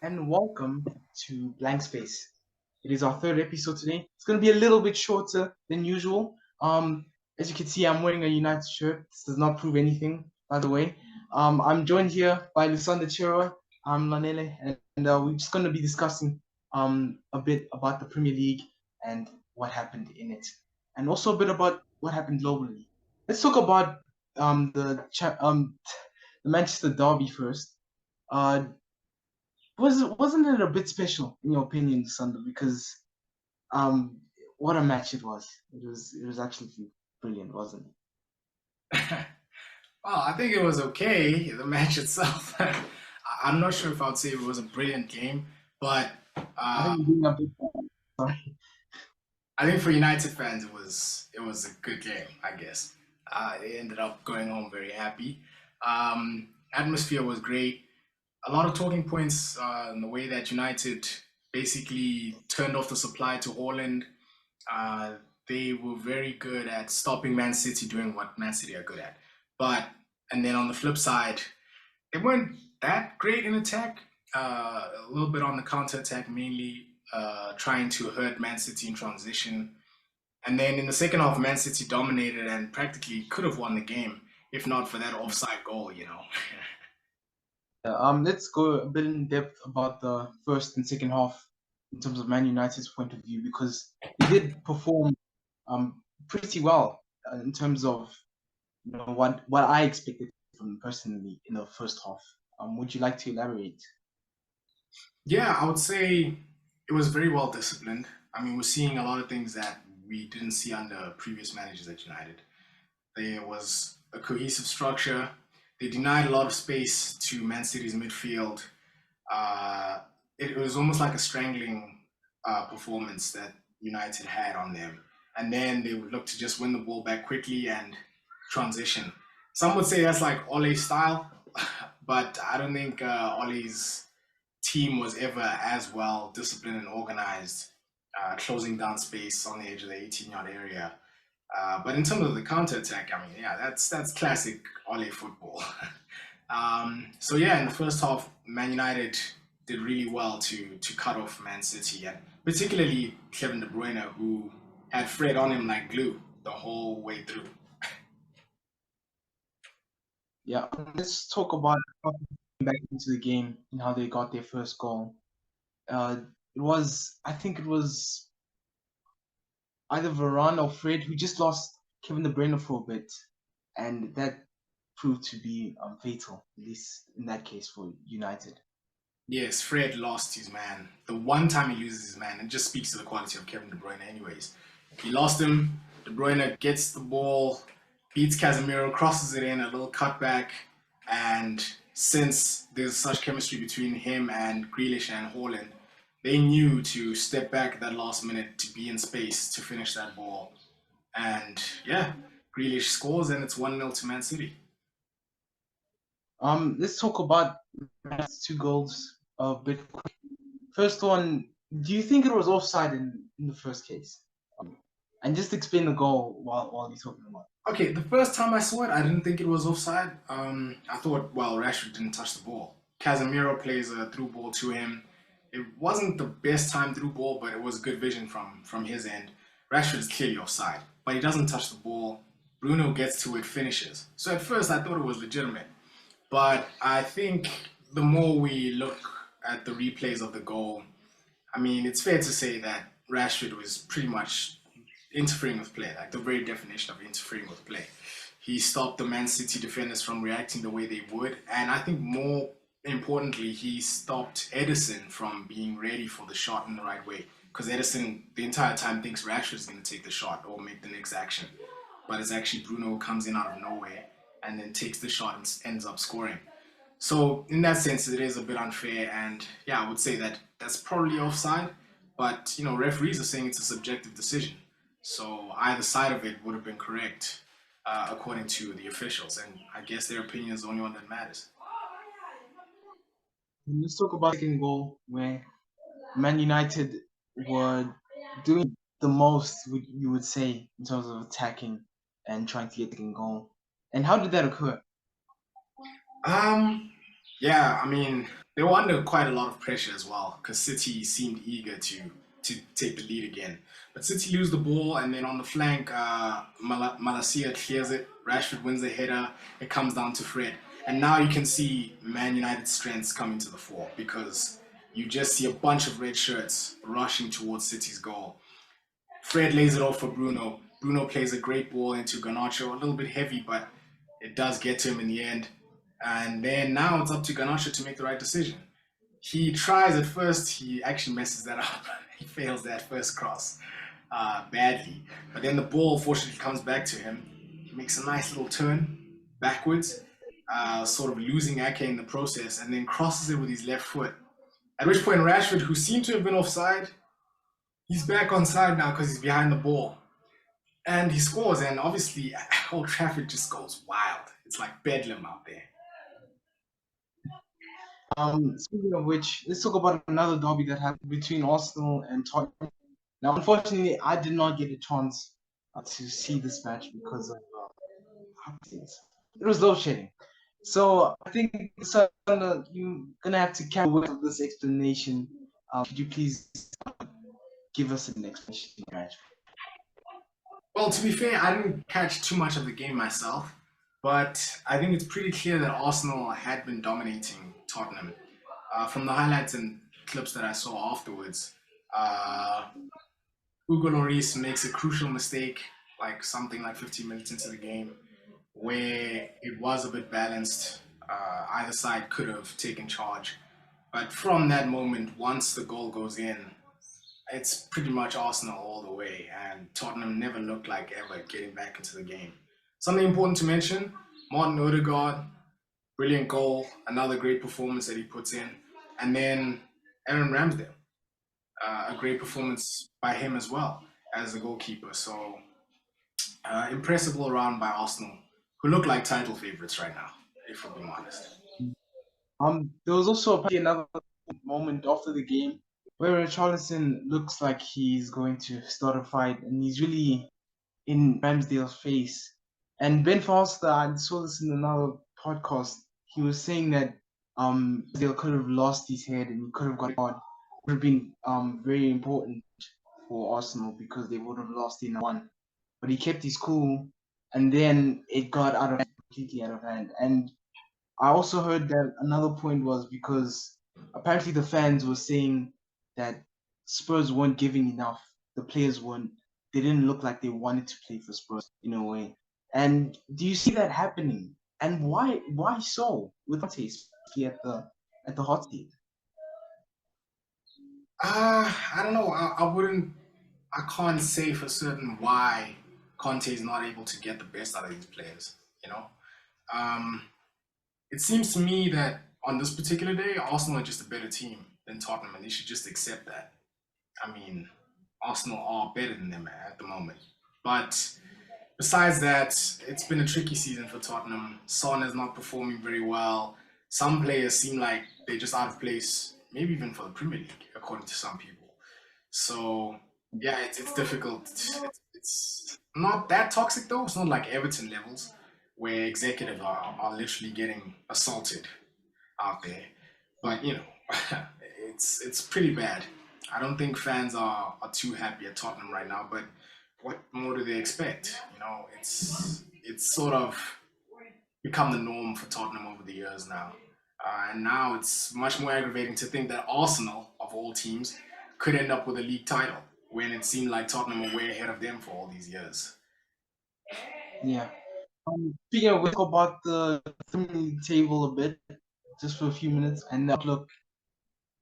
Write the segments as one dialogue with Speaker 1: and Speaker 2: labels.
Speaker 1: and welcome to Blank Space. It is our third episode today. It's going to be a little bit shorter than usual. As you can see, I'm wearing a United shirt. This does not prove anything, by the way. I'm joined here by Lusanda Chiro, Lanele, and we're just going to be discussing a bit about the Premier League and what happened in it, and also a bit about what happened globally. Let's talk about the Manchester Derby first. Uh, wasn't it a bit special in your opinion, Sunday? Because um, what a match it was. It was absolutely brilliant, wasn't it?
Speaker 2: Well, I think it was okay, the match itself. I'm not sure if I'd say it was a brilliant game, but
Speaker 1: I
Speaker 2: uh,
Speaker 1: think you're being a bit sorry.
Speaker 2: I think for United fans it was a good game, I guess. They ended up going home very happy. Atmosphere was great. A lot of talking points in the way that United basically turned off the supply to Holland. Uh, they were very good at stopping Man City doing what Man City are good at. But and then on the flip side, they weren't that great in attack. A little bit on the counter attack, mainly trying to hurt Man City in transition. And then in the second half, Man City dominated and practically could have won the game if not for that offside goal.
Speaker 1: Let's go a bit in depth about the first and second half in terms of Man United's point of view because they did perform pretty well in terms of what I expected from them personally in the first half. Would you like to elaborate?
Speaker 2: Yeah, I would say it was very well disciplined. I mean, we're seeing a lot of things that we didn't see under previous managers at United. There was a cohesive structure. They denied a lot of space to Man City's midfield. Uh, it was almost like a strangling performance that United had on them. And then they would look to just win the ball back quickly and transition. Some would say that's like Ole's style, but I don't think Ole's team was ever as well disciplined and organized, closing down space on the edge of the 18-yard area. But in terms of the counter attack, I mean, yeah, that's classic Ole football. So yeah, in the first half, Man United did really well to cut off Man City, and particularly Kevin De Bruyne, who had Fred on him like glue the whole way through.
Speaker 1: Yeah, let's talk about how they came back into the game and how they got their first goal. I think it was either Varane or Fred who just lost Kevin De Bruyne for a bit, and that proved to be fatal, at least in that case for United.
Speaker 2: Yes, Fred lost his man. The one time he loses his man, it just speaks to the quality of Kevin De Bruyne, anyways. He lost him. De Bruyne gets the ball, beats Casemiro, crosses it in, a little cutback, and since there's such chemistry between him and Grealish and Haaland, they knew to step back at that last minute to be in space to finish that ball. And yeah, Grealish scores and it's 1-0 to Man City.
Speaker 1: Let's talk about Man's two goals a bit quick. First one, do you think it was offside in the first case? And just explain the goal while you're talking about.
Speaker 2: Okay, the first time I saw it, I didn't think it was offside. I thought, well, Rashford didn't touch the ball. Casemiro plays a through ball to him. It wasn't the best time through ball, but it was good vision from his end. Rashford is clearly offside, but he doesn't touch the ball. Bruno gets to it, finishes. So at first I thought it was legitimate, but I think the more we look at the replays of the goal, I mean, it's fair to say that Rashford was pretty much interfering with play, like the very definition of interfering with play. He stopped the Man City defenders from reacting the way they would, and I think more importantly, he stopped Edison from being ready for the shot in the right way. Because Edison, the entire time, thinks Rashford is going to take the shot or make the next action, but it's actually Bruno who comes in out of nowhere and then takes the shot and ends up scoring. So in that sense, it is a bit unfair, and yeah, I would say that that's probably offside. But referees are saying it's a subjective decision, so either side of it would have been correct according to the officials, and I guess their opinion is the only one that matters.
Speaker 1: Let's talk about the second goal where Man United were doing the most, you would say, in terms of attacking and trying to get the second goal. And how did that occur?
Speaker 2: Um, yeah, I mean, they were under quite a lot of pressure as well because City seemed eager to take the lead again. But City lose the ball, and then on the flank, Malacia clears it. Rashford wins the header. It comes down to Fred, and now you can see Man United's strengths coming to the fore because you just see a bunch of red shirts rushing towards City's goal. Fred lays it off for Bruno. Bruno plays a great ball into Garnacho, a little bit heavy, but it does get to him in the end. And then now it's up to Garnacho to make the right decision. He tries at first, he actually messes that up. He fails that first cross badly. But then the ball fortunately comes back to him. He makes a nice little turn backwards, sort of losing Ake in the process, and then crosses it with his left foot. At which point Rashford, who seemed to have been offside, he's back on side now because he's behind the ball. And he scores, and obviously Old Trafford just goes wild. It's like bedlam out there.
Speaker 1: Speaking of which, let's talk about another derby that happened between Arsenal and Tottenham. Now, unfortunately, I did not get a chance to see this match because of things. It was load shedding. So I think, Sandra, you're gonna have to carry with this explanation. Could you please give us an explanation of the match?
Speaker 2: Well, to be fair, I didn't catch too much of the game myself, but I think it's pretty clear that Arsenal had been dominating Tottenham. From the highlights and clips that I saw afterwards, uh, Hugo Lloris makes a crucial mistake, like something like 15 minutes into the game, where it was a bit balanced. Either side could have taken charge. But from that moment, once the goal goes in, it's pretty much Arsenal all the way, and Tottenham never looked like ever getting back into the game. Something important to mention, Martin Odegaard, brilliant goal, another great performance that he puts in. And then Aaron Ramsdale, a great performance by him as well as the goalkeeper. So impressive all around by Arsenal, who look like title favourites right now, if we're being honest.
Speaker 1: There was also apparently another moment after the game where Charleston looks like he's going to start a fight, and he's really in Ramsdale's face. And Ben Foster, I saw this in another podcast. He was saying that Ramsdale could have lost his head and he could have got out. It would have been very important for Arsenal because they would have lost in one. But he kept his cool, and then it got out of hand, completely out of hand. And I also heard that another point was because apparently the fans were saying that Spurs weren't giving enough. The players weren't. They didn't look like they wanted to play for Spurs in a way. And do you see that happening? And why? Why so with Conte, especially at the hot seat?
Speaker 2: I don't know. I wouldn't. I can't say for certain why Conte is not able to get the best out of these players. You know, um, it seems to me that on this particular day, Arsenal are just a better team than Tottenham, and they should just accept that. I mean, Arsenal are better than them at the moment. But besides that, it's been a tricky season for Tottenham. Son is not performing very well. Some players seem like they're just out of place, maybe even for the Premier League, according to some people. So yeah, it's difficult. It's not that toxic though. It's not like Everton levels, where executives are literally getting assaulted out there. But you know, it's pretty bad. I don't think fans are too happy at Tottenham right now. But what more do they expect? You know, it's sort of become the norm for Tottenham over the years now. And now it's much more aggravating to think that Arsenal, of all teams, could end up with a league title when it seemed like Tottenham were way ahead of them for all these years.
Speaker 1: Yeah. Speaking of, we'll talk about the Premier League table a bit, just for a few minutes, and the outlook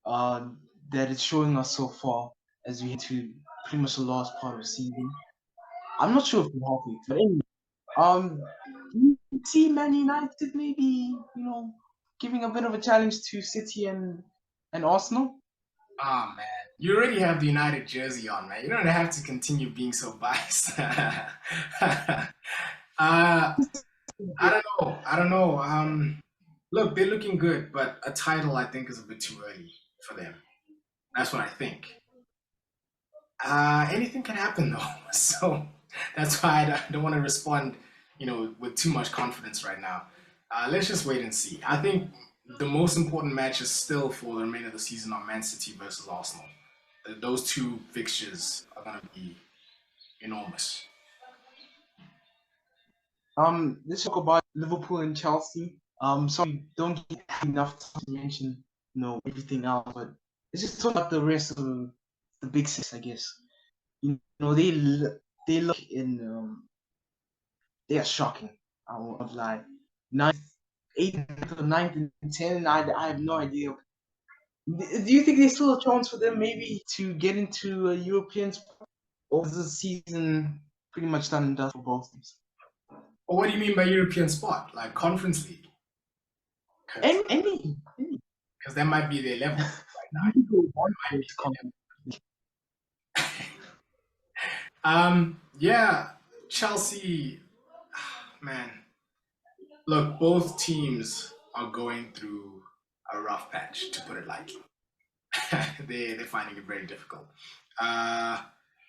Speaker 1: uh, that it's showing us so far as we head to pretty much the last part of the season. I'm not sure if we're halfway, but anyway, do you see Man United maybe, giving a bit of a challenge to City and Arsenal?
Speaker 2: Ah man, you already have the United jersey on, man. You don't have to continue being so biased. I don't know. I don't know. Look, they're looking good, but a title I think is a bit too early for them. That's what I think. Anything can happen though, so that's why I don't want to respond, with too much confidence right now. Let's just wait and see. I think the most important matches still for the remainder of the season are Man City versus Arsenal. Those two fixtures are going to be enormous.
Speaker 1: Let's talk about Liverpool and Chelsea. Sorry, don't have enough time to mention, everything else, but let's just talk about the rest of the big six, I guess. They look they are shocking. I won't lie. Ninth, eighth, ninth, and 10. I have no idea. Do you think there's still a chance for them maybe to get into a European spot, or is the season pretty much done and dust for both teams?
Speaker 2: But what do you mean by European spot? Like Conference League?
Speaker 1: Any.
Speaker 2: Because that might be their level right now.
Speaker 1: You go one place conference.
Speaker 2: Yeah, Chelsea, man. Look, both teams are going through a rough patch, to put it lightly. They're finding it very difficult. Uh,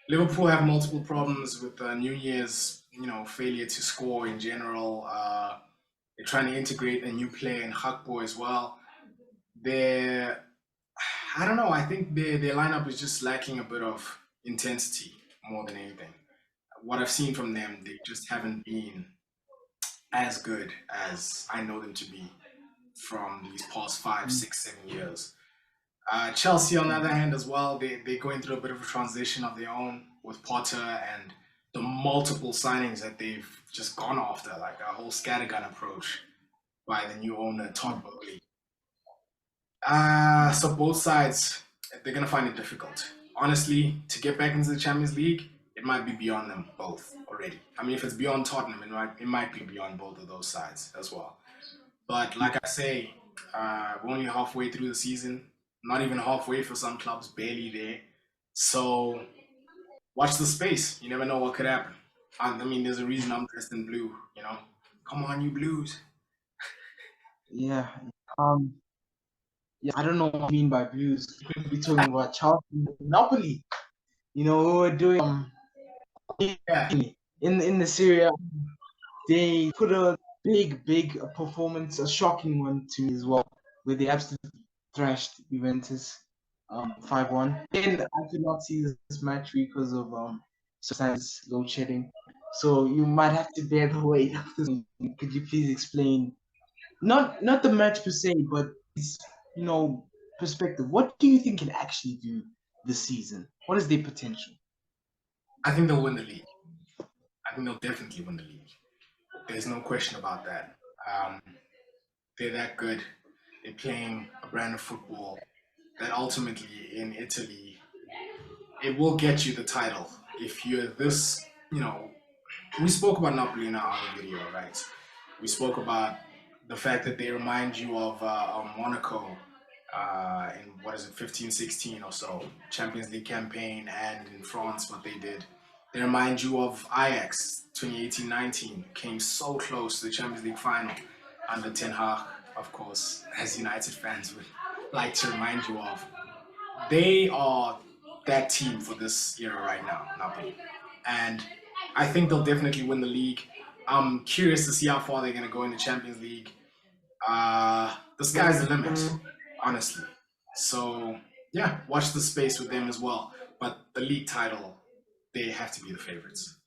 Speaker 2: Liverpool have multiple problems with New Year's, failure to score in general. They're trying to integrate a new player in Hakpo as well. They're, I don't know. I think their lineup is just lacking a bit of intensity more than anything. What I've seen from them, they just haven't been as good as I know them to be from these past 5, 6, 7 years. Chelsea, on the other hand, as well, they're going through a bit of a transition of their own with Potter and the multiple signings that they've just gone after, like a whole scattergun approach by the new owner, Todd Bowley. So both sides, they're going to find it difficult. Honestly, to get back into the Champions League, it might be beyond them both already. I mean, if it's beyond Tottenham, it might be beyond both of those sides as well. But like I say, we're only halfway through the season, not even halfway for some clubs, barely there. So watch the space. You never know what could happen. I mean, there's a reason I'm dressed in blue. Come on, you Blues.
Speaker 1: Yeah. Um. Yeah. I don't know what I mean by blues. We could be talking about Chelsea, Napoli. We were doing
Speaker 2: Yeah,
Speaker 1: in the Seria. They put a big performance, a shocking one to me as well, where they absolutely thrashed Juventus 5-1. And I could not see this match because of sometimes load shedding. So you might have to bear the weight of this. Could you please explain not the match per se, but you know perspective? What do you think can actually do this season? What is their potential?
Speaker 2: I think they'll win the league. I think they'll definitely win the league. There's no question about that. Um, they're that good. They're playing a brand of football that ultimately in Italy, it will get you the title. If you're this, we spoke about Napoli in our other video, right? We spoke about the fact that they remind you of Monaco in what is it, 15, 16 or so, Champions League campaign, and in France, what they did. They remind you of Ajax 2018-19, came so close to the Champions League final under Ten Hag, of course, as United fans would like to remind you of. They are that team for this era right now, Napoli. And I think they'll definitely win the league. I'm curious to see how far they're going to go in the Champions League. The sky's the limit, honestly. So, yeah, watch the space with them as well. But the league title, they have to be the favorites.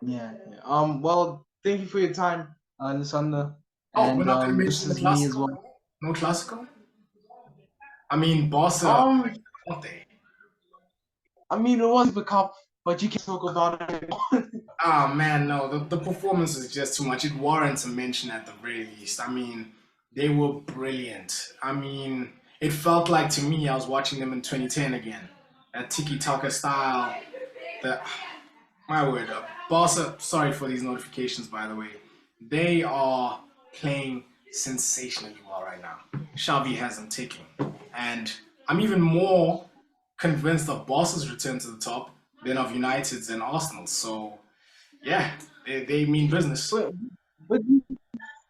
Speaker 1: Yeah. Well, thank you for your time, Nisanda.
Speaker 2: Oh, we're
Speaker 1: And
Speaker 2: not going to
Speaker 1: this
Speaker 2: mention the
Speaker 1: is me as
Speaker 2: Clasico?
Speaker 1: well.
Speaker 2: No Clasico? I mean, Barca,
Speaker 1: Um,
Speaker 2: aren't they?
Speaker 1: I mean, it was the cup, but you can talk about it.
Speaker 2: Oh man, no, the performance is just too much. It warrants a mention at the very least. I mean, they were brilliant. I mean, it felt like to me I was watching them in 2010 again. That tiki taka style. The My word, Barca. Sorry for these notifications, by the way. They are playing sensationally well right now. Xavi has them ticking, and I'm even more convinced of Barca's return to the top than of United's and Arsenal's. So yeah, they mean business.
Speaker 1: But do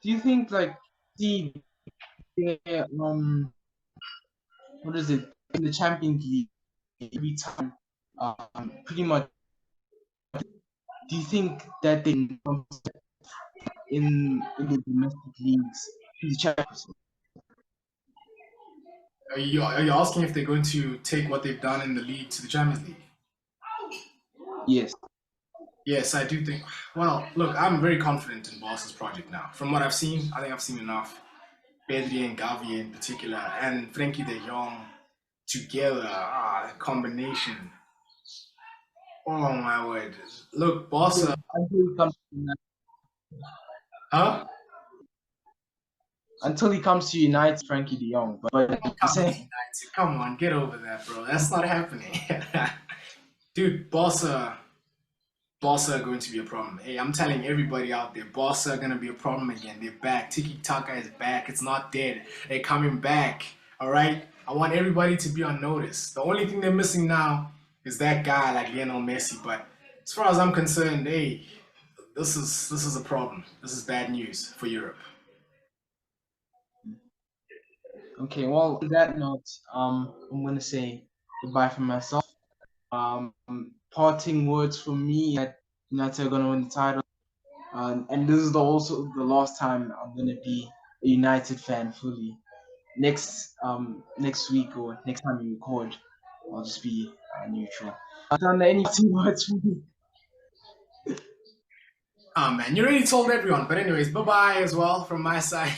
Speaker 1: you think like the what is it in the Champions League every time pretty much? Do you think that they in the domestic leagues? the Champions League.
Speaker 2: Are you asking if they're going to take what they've done in the league to the Champions League?
Speaker 1: Yes.
Speaker 2: Yes, I do think. Well, look, I'm very confident in Barca's project now. From what I've seen, I think I've seen enough. Pedri and Gavi in particular, and Frankie de Jong together, that combination. Oh my word! Look, Barca,
Speaker 1: Until he comes to United,
Speaker 2: huh?
Speaker 1: Frankie De Jong. But I'm
Speaker 2: Come to
Speaker 1: saying,
Speaker 2: United. Come on, get over that, bro. That's not happening. Dude, Barca are going to be a problem. Hey, I'm telling everybody out there, Barca are going to be a problem again. They're back. Tiki Taka is back. It's not dead. They're coming back. All right? I want everybody to be on notice. The only thing they're missing now is that guy like Lionel Messi. But as far as I'm concerned, hey, this is a problem. This is bad news for Europe.
Speaker 1: okay, well, on that note, I'm gonna say goodbye for myself. Parting words for me that United are gonna win the title, and this is also the last time I'm gonna be a United fan fully. Next week or next time we record, I'll just be neutral. Done any too much for me.
Speaker 2: Oh man, you already told everyone. But anyways, bye bye as well from my side.